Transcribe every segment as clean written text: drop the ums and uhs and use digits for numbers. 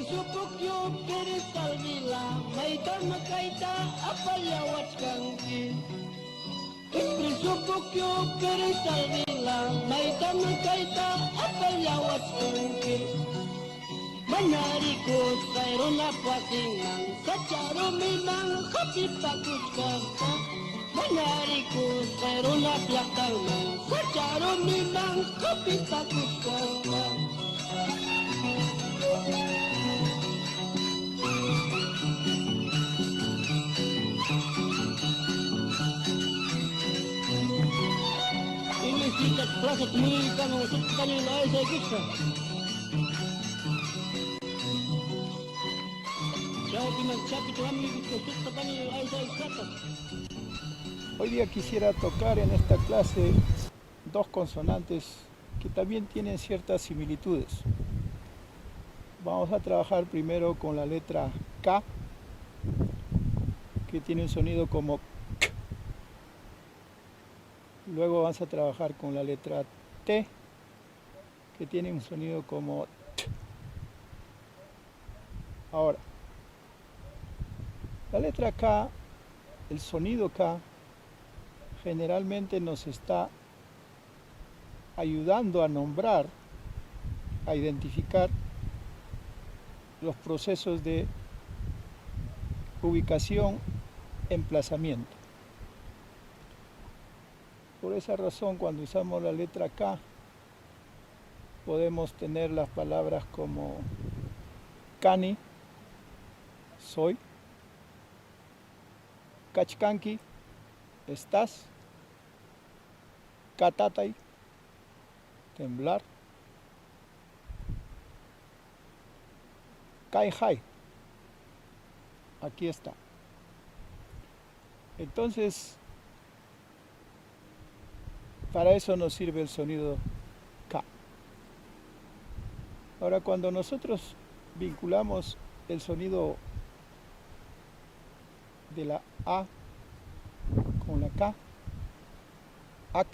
Supukyo Kiristal Vila Maita Makaita Apalawat Kangki Supukyo Kiristal Vila Maita Makaita Apalawat Kangki Manariku Sairuna Pasingan Sacharu Minang Kapipakus Kanta Manariku Sairuna Platangan Sacharu Minang Kapipakus Kanta Kita clase comunica nosotros también la esa gusta. Hoy día quisiera tocar en esta clase dos consonantes que también tienen ciertas similitudes. Vamos a trabajar primero con la letra K, que tiene un sonido como K. Luego vamos a trabajar con la letra T, que tiene un sonido como T. Ahora, la letra K, el sonido K, generalmente nos está ayudando a nombrar, a identificar los procesos de ubicación, emplazamiento. Por esa razón, cuando usamos la letra K, podemos tener las palabras como Kani, soy, Kachkanki, estás, Katatay, temblar, Kaihai, aquí está. Entonces, para eso nos sirve el sonido K. Ahora, cuando nosotros vinculamos el sonido de la A con la K, AK,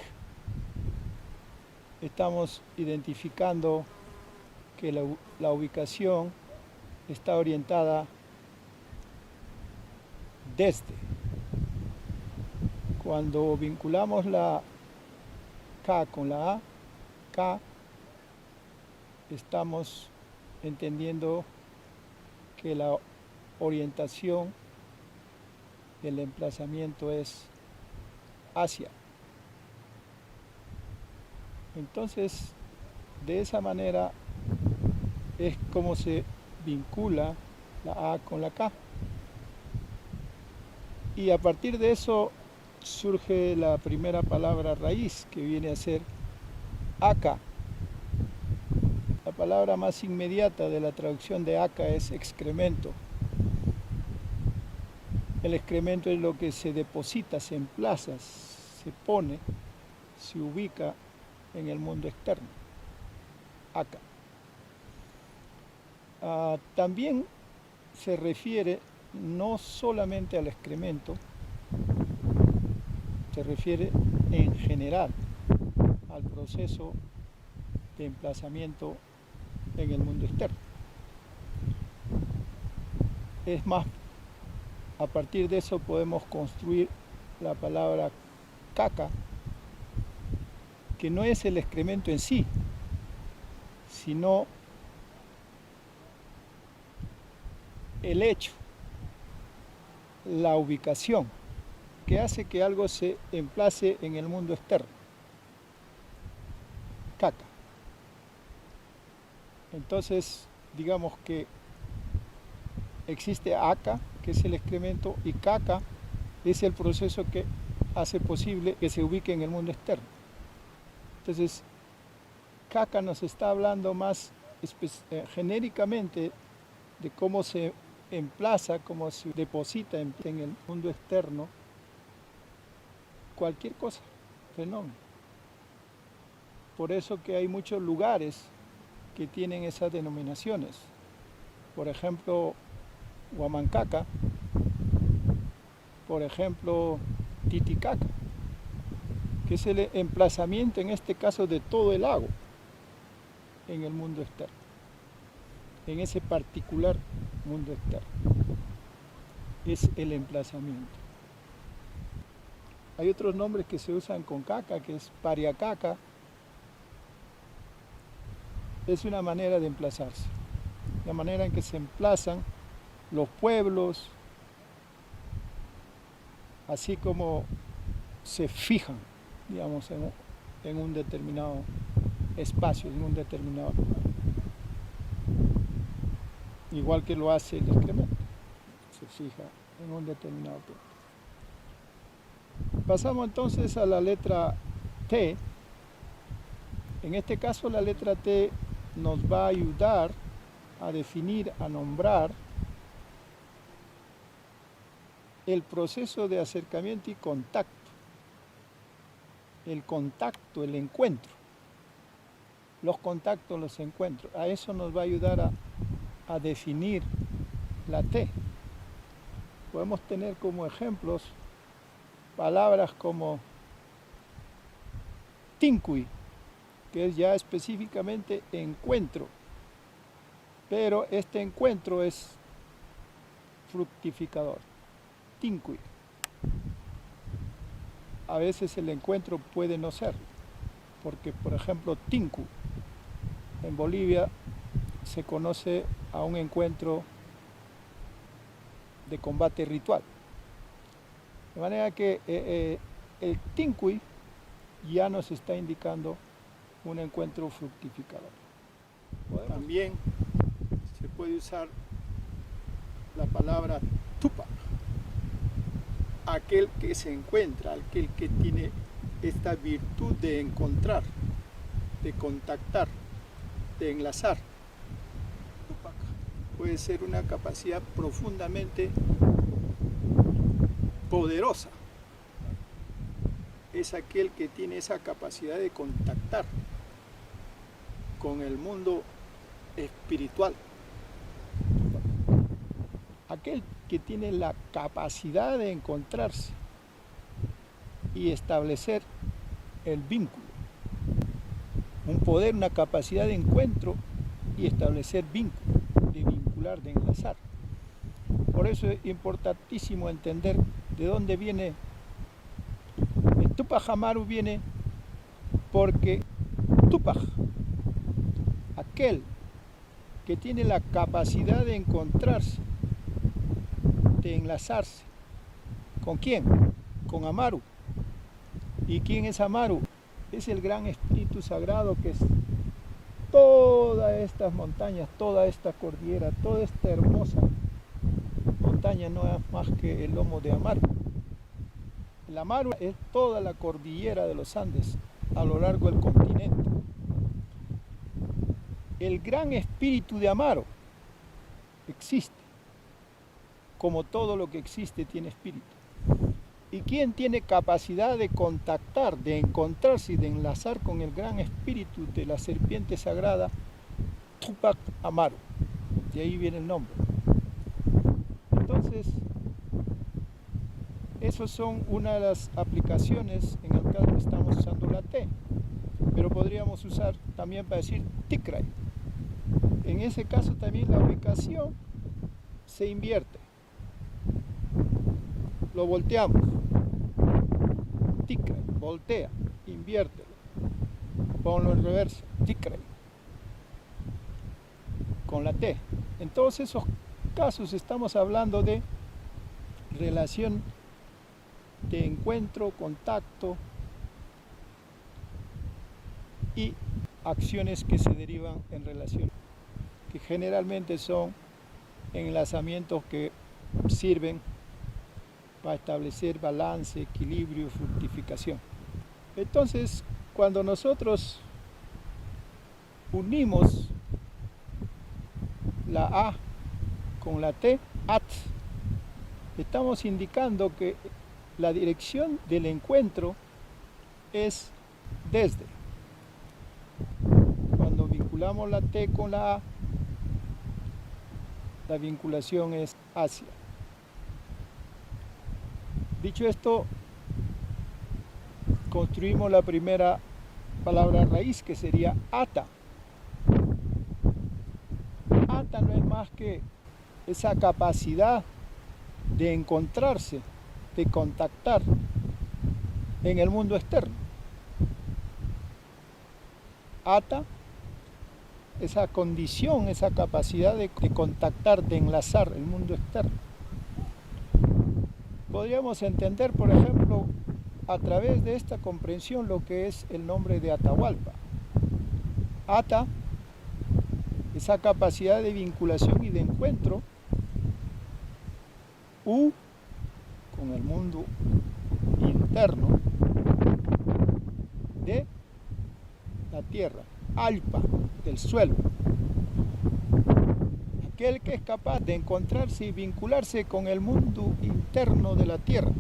estamos identificando que la ubicación está orientada desde. Cuando vinculamos la K con la A, K, estamos entendiendo que la orientación del emplazamiento es hacia. Entonces, de esa manera es como se vincula la A con la K. Y a partir de eso surge la primera palabra raíz, que viene a ser aka. La palabra más inmediata de la traducción de aka es excremento. El excremento es lo que se deposita, se emplaza, se pone, se ubica en el mundo externo. Aka. También se refiere no solamente al excremento, se refiere en general al proceso de emplazamiento en el mundo externo. Es más, a partir de eso podemos construir la palabra caca, que no es el excremento en sí, sino el hecho, la ubicación, que hace que algo se emplace en el mundo externo. Caca. Entonces, digamos que existe aka, que es el excremento, y caca es el proceso que hace posible que se ubique en el mundo externo. Entonces, caca nos está hablando más genéricamente de cómo se emplaza, cómo se deposita en el mundo externo cualquier cosa, fenómeno. Por eso que hay muchos lugares que tienen esas denominaciones. Por ejemplo, Huamancaca, por ejemplo, Titicaca, que es el emplazamiento en este caso de todo el lago en el mundo externo. en ese particular mundo externo. Es el emplazamiento. Hay otros nombres que se usan con caca, que es pariacaca. Es una manera de emplazarse, la manera en que se emplazan los pueblos, así como se fijan, digamos, en un determinado espacio, en un determinado lugar. Igual que lo hace el excremento, se fija en un determinado punto. Pasamos entonces a la letra T. En este caso la letra T nos va a ayudar a definir, a nombrar el proceso de acercamiento y contacto. El contacto, el encuentro. Los contactos, los encuentros. A eso nos va a ayudar a definir la T. Podemos tener como ejemplos palabras como tincui, que es ya específicamente encuentro, pero este encuentro es fructificador. Tincui. A veces el encuentro puede no ser, porque por ejemplo tinku en Bolivia se conoce a un encuentro de combate ritual. De manera que el tincui ya nos está indicando un encuentro fructificador. También se puede usar la palabra tupac, aquel que se encuentra, aquel que tiene esta virtud de encontrar, de contactar, de enlazar. Tupac puede ser una capacidad profundamente poderosa. Es aquel que tiene esa capacidad de contactar con el mundo espiritual. Aquel que tiene la capacidad de encontrarse y establecer el vínculo. Un poder, una capacidad de encuentro y establecer vínculo, de vincular, de enlazar. Por eso es importantísimo entender de dónde viene. El Tupac Amaru viene porque Tupac, aquel que tiene la capacidad de encontrarse, de enlazarse. ¿Con quién? Con Amaru. ¿Y quién es Amaru? Es el gran espíritu sagrado que es todas estas montañas, toda esta cordillera, toda esta hermosa montaña no es más que el lomo de Amaru. El Amaru es toda la cordillera de los Andes a lo largo del continente. El gran espíritu de Amaru existe. Como todo lo que existe tiene espíritu. ¿Y quién tiene capacidad de contactar, de encontrarse y de enlazar con el gran espíritu de la serpiente sagrada? Tupac Amaru. De ahí viene el nombre. Entonces, esas son una de las aplicaciones en el cual estamos usando la T. Pero podríamos usar también para decir Tikray. En ese caso también la ubicación se invierte. Lo volteamos. Tikray, voltea, inviértelo. Ponlo en reversa, Tikray. Con la T. En todos esos casos estamos hablando de relación de encuentro, contacto y acciones que se derivan en relación, que generalmente son enlazamientos que sirven para establecer balance, equilibrio, fructificación. Entonces, cuando nosotros unimos la A con la T, at, estamos indicando que la dirección del encuentro es desde. Cuando vinculamos la T con la A, la vinculación es hacia. Dicho esto, construimos la primera palabra raíz que sería ata. At Tata no es más que esa capacidad de encontrarse, de contactar en el mundo externo. Ata, esa condición, esa capacidad de contactar, de enlazar el mundo externo. Podríamos entender, por ejemplo, a través de esta comprensión lo que es el nombre de Atahualpa. Ata, esa capacidad de vinculación y de encuentro, con el mundo interno de la tierra, alpa, del suelo. Aquel que es capaz de encontrarse y vincularse con el mundo interno de la tierra,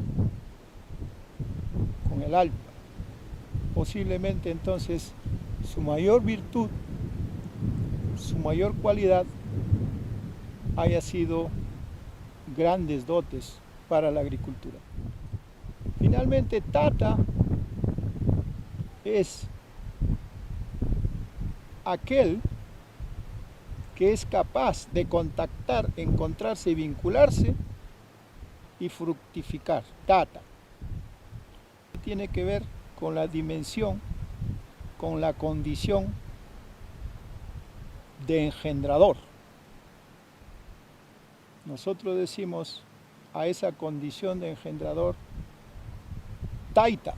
con el alpa. Posiblemente entonces su mayor virtud, su mayor cualidad haya sido grandes dotes para la agricultura. Finalmente, Tata es aquel que es capaz de contactar, encontrarse y vincularse y fructificar. Tata tiene que ver con la dimensión, con la condición de engendrador. Nosotros decimos a esa condición de engendrador Taita.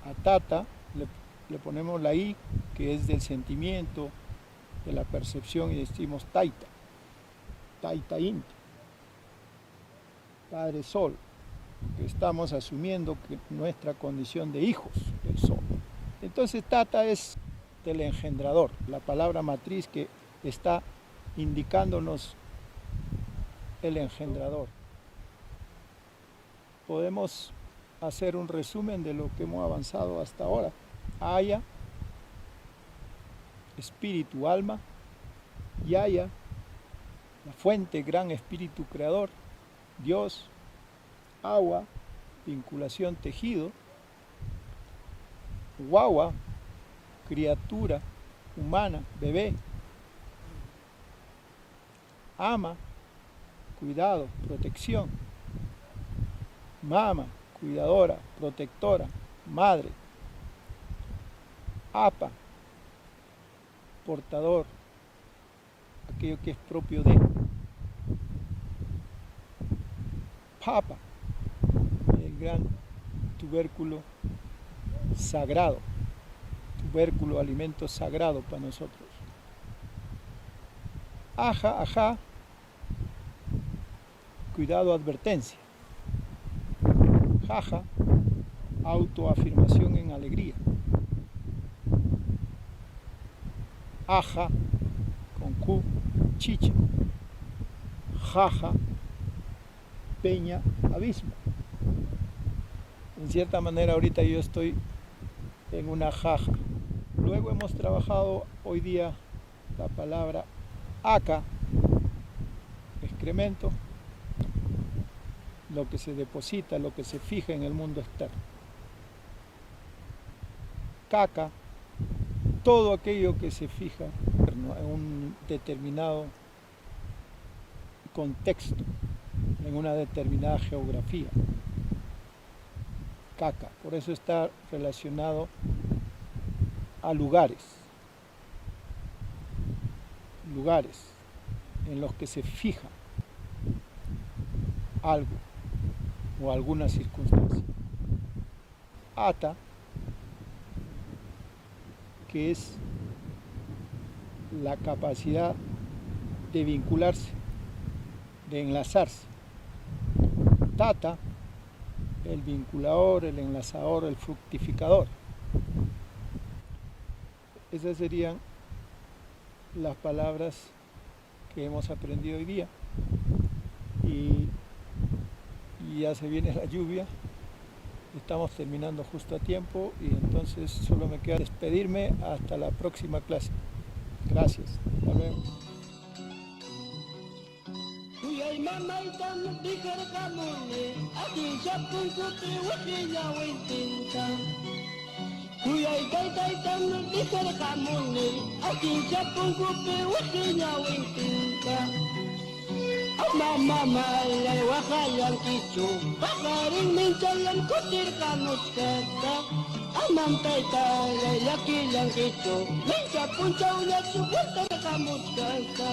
A Tata le ponemos la I, que es del sentimiento, de la percepción, y decimos Taita. Taita Inti. Padre Sol, que estamos asumiendo que nuestra condición de hijos del Sol. Entonces Tata es del engendrador, la palabra matriz que está indicándonos el engendrador. Podemos hacer un resumen de lo que hemos avanzado hasta ahora. Aya, espíritu, alma. Yaya, la fuente, gran espíritu creador. Dios, agua, vinculación, tejido. Guagua, criatura humana, bebé. Ama, cuidado, protección. Mama, cuidadora, protectora, madre. Apa, portador, aquello que es propio de. Papa, el gran tubérculo sagrado, tubérculo, alimento sagrado para nosotros. Aja, ajá, cuidado, advertencia. Jaja, autoafirmación en alegría. Aja, con Q, chicha. Jaja, peña, abismo. En cierta manera ahorita yo estoy en una jaja. Luego hemos trabajado hoy día la palabra aca, excremento, lo que se deposita, lo que se fija en el mundo externo. Caca, todo aquello que se fija en un determinado contexto, en una determinada geografía. Caca, por eso está relacionado a lugares en los que se fija algo o alguna circunstancia. Ata, que es la capacidad de vincularse, de enlazarse. Tata, el vinculador, el enlazador, el fructificador. Esas serían las palabras que hemos aprendido hoy día. Y ya se viene la lluvia, estamos terminando justo a tiempo y entonces solo me queda despedirme hasta la próxima clase. Gracias, hasta luego. Kuyay day tanong di sa kamuni, aking sa pungkupi uso niya wintinta. Mama ay wakayang kicho, pakaring minsalan kutir kamot kata. Amam tay yakilang kicho, minsa puncaw na supunta kamot kata.